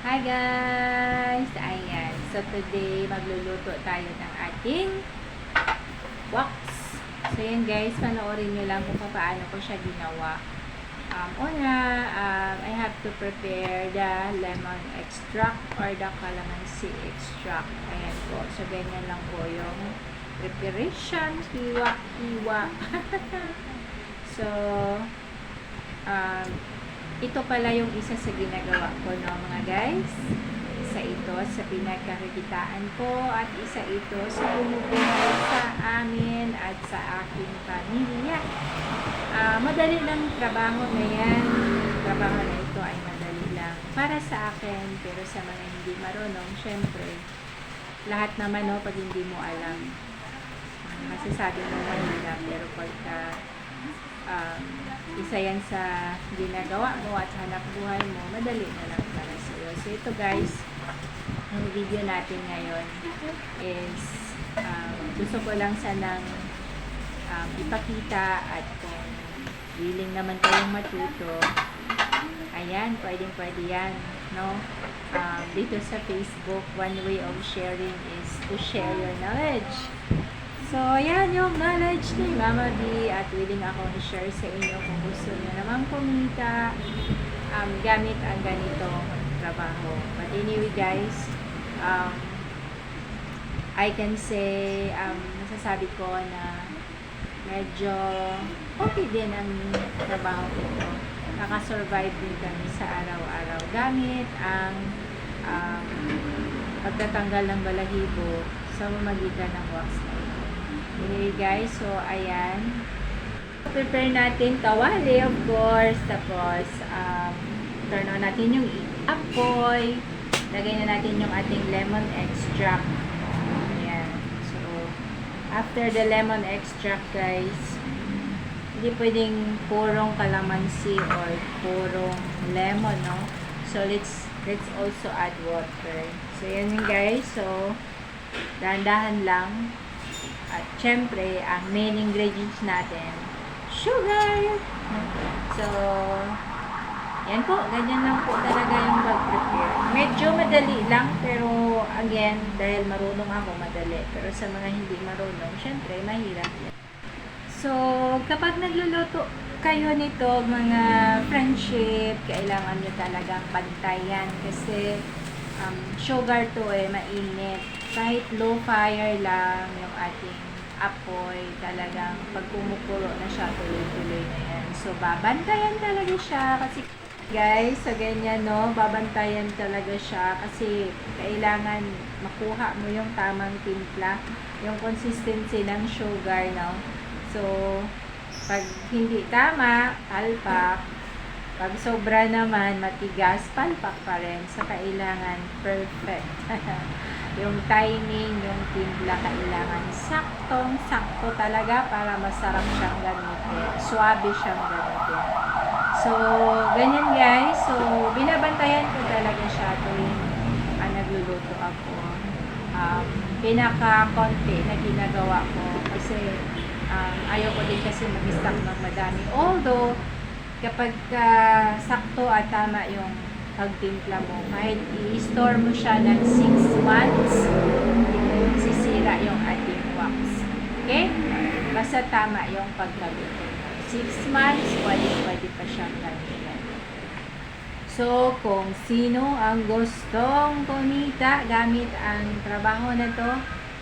Hi guys! Ayan. So today, magluluto tayo ng ating wax. So yan guys, panoorin nyo lang kung paano ko siya ginawa. Una, I have to prepare the lemon extract or the calamansi extract. Ayan po. So ganyan lang po yung preparation. Hiwa. So, ito pala yung isa sa ginagawa ko, no, mga guys. Isa ito sa pinagkakikitaan ko at isa ito sa bumubuhay sa amin at sa aking pamilya. Madali lang trabaho na yan. Trabaho na ito ay madali lang para sa akin, pero sa mga hindi marunong, syempre, lahat naman, no, pag hindi mo alam, masasabi mo mahirap, pero pagka isa yan sa ginagawa mo at hanap buhay mo, madali na lang para sa iyo. So ito guys, ang video natin ngayon is gusto ko lang sanang ipakita, at kung willing naman kayong matuto, ayan, pwede yan, no? Dito sa Facebook, one way of sharing is to share your knowledge. So, ayan yung knowledge ni Mama B, at willing akong i-share sa inyo kung gusto niyo naman kumita gamit ang ganitong trabaho. But anyway guys, I can say, masasabi ko na medyo okay din ang trabaho ito. Nakasurvive din kami sa araw-araw gamit ang pagtatanggal ng balahibo sa pamamagitan ng wax na ito. Okay guys, so ayan, prepare natin kawali, of course. Tapos turn on natin yung apoy, lagay na natin yung ating lemon extract. Ayan, so after the lemon extract guys, hindi pwedeng purong kalamansi or purong lemon, no? So let's also add water. So yan yun guys, so dahan-dahan lang. At syempre, ang main ingredients natin, sugar. So, yan po, ganyan lang po talaga yung mag-prepare. Medyo madali lang, pero again, dahil marunong ako, madali. Pero sa mga hindi marunong, syempre, mahirap yan. So, kapag nagluluto kayo nito, mga friendship, kailangan nyo talagang bantayan kasi sugar to mainit. Kahit low fire lang yung ating apoy, talagang pag kumukulo na siya, tuloy-tuloy na yan. So, babantayan talaga siya kasi guys, sa ganyan, no, babantayan talaga siya kasi kailangan makuha mo yung tamang timpla, yung consistency ng sugar, no. So, pag hindi tama, palpak. Pag sobra naman, matigas, palpak pa rin. So, kailangan perfect. Yung timing, yung timpla, kailangan saktong-sakto talaga para masarap siyang gamitin. Suabe siyang gamitin. So, ganyan guys. So, binabantayan ko talaga siya tuwing nagluluto ako. Pinaka-konti na ginagawa ko kasi ayoko din kasi mag-stock ng madami. Although, kapag sakto at tama yung pagtimpla mo, kahit i-store mo siya ng 6 months, sisira yung ating wax. Okay? Basta tama yung pagkabit. 6 months, pwede pa siyang gamitin. So, kung sino ang gustong kumita gamit ang trabaho na to,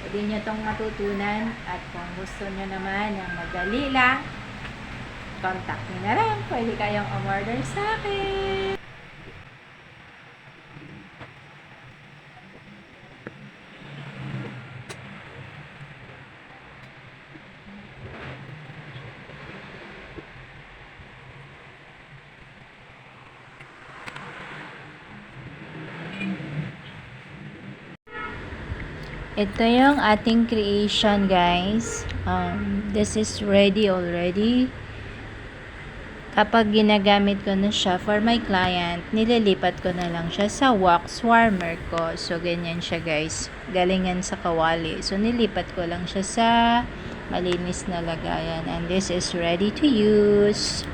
pwede nyo itong matutunan. At kung gusto nyo naman ng madali lang, contact nyo na lang. Pwede kayong umorder sa akin. Ito yung ating creation guys. This is ready already. Kapag ginagamit ko na siya for my client, nililipat ko na lang siya sa wax warmer ko. So, ganyan siya guys. Galingan sa kawali. So, nilipat ko lang siya sa malinis na lagayan. And this is ready to use.